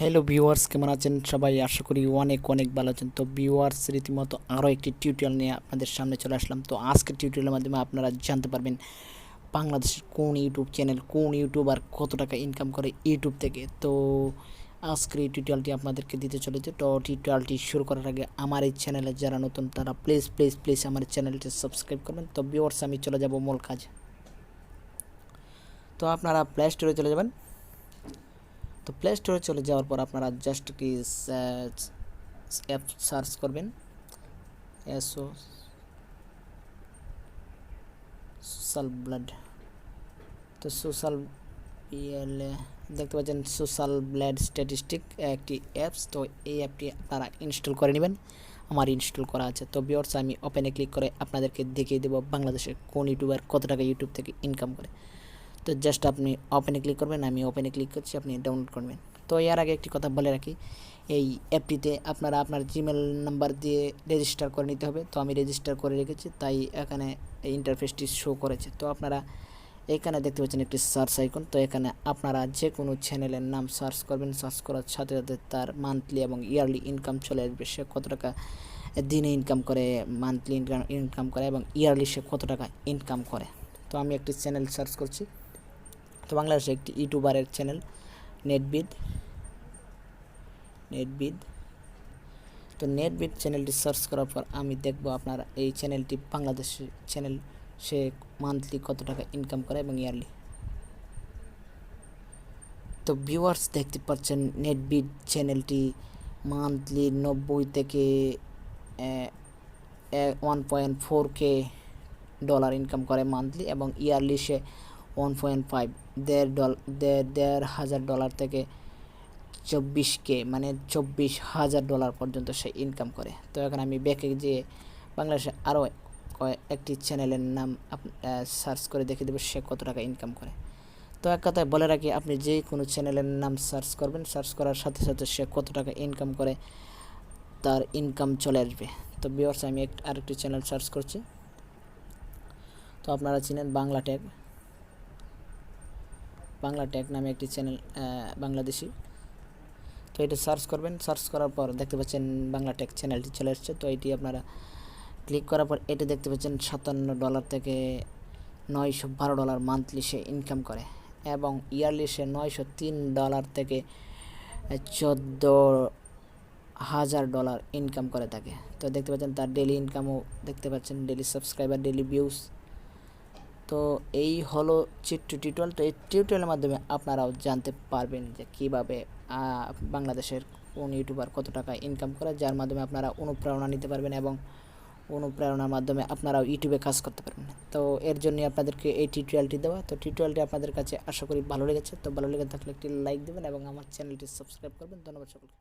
Hello viewers, কেমন আছেন সবাই? আশা করি অনেক অনেক ভালো আছেন। তো ভিউয়ার্স, রীতিমতো আরও একটি টিউটোরিয়াল নিয়ে আপনাদের সামনে চলে আসলাম। তো আজকের টিউটোরিয়ালের মাধ্যমে আপনারা জানতে পারবেন বাংলাদেশের কোন ইউটিউব চ্যানেল, কোন ইউটিউবার কত টাকা ইনকাম করে ইউটিউব থেকে। তো আজকের এই টিউটোরিয়ালটি আপনাদেরকে দিতে চলেছে। তো টিউটোরিয়ালটি শুরু করার আগে আমার এই চ্যানেলে যারা নতুন তারা প্লিজ প্লিজ প্লিজ আমার চ্যানেলটি সাবস্ক্রাইব করবেন। তো ভিউয়ার্স, আমি চলে যাব মূল কাজ। তো আপনারা প্লে স্টোরে চলে যাবেন। তো প্লে স্টোরে চলে যাওয়ার পর আপনারা জাস্ট কি অ্যাপ সার্চ করবেন, সোশ্যাল ব্লাড। তো সোশ্যাল দেখতে পাচ্ছেন সোশ্যাল ব্লাড স্ট্যাটিস্টিক একটি অ্যাপস। তো এই অ্যাপটি আপনারা ইনস্টল করে নেবেন। আমার ইনস্টল করা আছে। তো ভিউয়ার্স, আমি ওপেনে ক্লিক করে আপনাদেরকে দেখিয়ে দেবো বাংলাদেশের কোন ইউটিউবার কত টাকা ইউটিউব থেকে ইনকাম করে। তো জাস্ট আপনি ওপেনে ক্লিক করবেন, আমি ওপেনে ক্লিক করছি, আপনি ডাউনলোড করবেন। তো এর আগে একটি কথা বলে রাখি, এই অ্যাপটিতে আপনারা আপনার জিমেল নাম্বার দিয়ে রেজিস্টার করে নিতে হবে। তো আমি রেজিস্টার করে রেখেছি, তাই এখানে এই ইন্টারফেসটি শো করেছে। তো আপনারা এখানে দেখতে পাচ্ছেন একটি সার্চ আইকন। তো এখানে আপনারা যে কোনো চ্যানেলের নাম সার্চ করবেন, সার্চ করার সাথে সাথে তার মান্থলি এবং ইয়ারলি ইনকাম চলে আসবে। সে কত টাকা দিনে ইনকাম করে, মান্থলি ইনকাম করে এবং ইয়ারলি সে কত টাকা ইনকাম করে। তো আমি একটি চ্যানেল সার্চ করছি। তো বাংলাদেশে একটি ইউটিউবারের চ্যানেল নেটবিদ। তো নেটবিদ চ্যানেলটি সার্চ করার পর আমি দেখব আপনার এই চ্যানেলটি বাংলাদেশি চ্যানেল, সে মান্থলি কত টাকা ইনকাম করে এবং ইয়ারলি। তো ভিউয়ার্স, দেখতে পাচ্ছেন নেটবিদ চ্যানেলটি মান্থলি 90 থেকে 1.4K ডলার ইনকাম করে মান্থলি, এবং ইয়ারলি সে 1.5 $1,500 থেকে 24K মানে $24,000 পর্যন্ত সে ইনকাম করে। তো এখন আমি ব্যাকে যেয়ে বাংলাদেশে আরও একটি চ্যানেলের নাম সার্চ করে দেখে দেবো সে কত টাকা ইনকাম করে। তো এক কথায় বলে রাখি, আপনি যে কোনো চ্যানেলের নাম সার্চ করবেন, সার্চ করার সাথে সাথে সে কত টাকা ইনকাম করে তার ইনকাম চলে আসবে। তো ভিউয়ার্স, আমি আরেকটি চ্যানেল সার্চ করছি। তো আপনারা চিনেন বাংলা টেক নামে একটি চ্যানেল, বাংলাদেশি। তো এটা সার্চ করবেন, সার্চ করার পর দেখতে পাচ্ছেন বাংলা টেক চ্যানেলটি চলে এসছে। তো এটি আপনারা ক্লিক করার পর এটা দেখতে পাচ্ছেন $57 থেকে $912 মান্থলি সে ইনকাম করে, এবং ইয়ারলি সে $903 থেকে $14,000 ইনকাম করে থাকে। তো দেখতে পাচ্ছেন তার ডেলি ইনকামও দেখতে পাচ্ছেন, ডেলি সাবস্ক্রাইবার, ডেলি ভিউজ। তো এই হলো ছোট্ট টিউটোরিয়াল। তো এই টিউটোরিয়ালের মাধ্যমে আপনারাও জানতে পারবেন যে কীভাবে বাংলাদেশের কোন ইউটিউবার কত টাকা ইনকাম করে, যার মাধ্যমে আপনারা অনুপ্রেরণা নিতে পারবেন এবং অনুপ্রেরণার মাধ্যমে আপনারাও ইউটিউবে কাজ করতে পারবেন। তো এর জন্য আপনাদেরকে এই টিউটোরিয়ালটি দেওয়া। তো টিউটোরিয়ালটি আপনাদের কাছে আশা করি ভালো লেগেছে। তো ভালো লেগে থাকলে একটি লাইক দেবেন এবং আমার চ্যানেলটি সাবস্ক্রাইব করবেন। ধন্যবাদ সকলকে।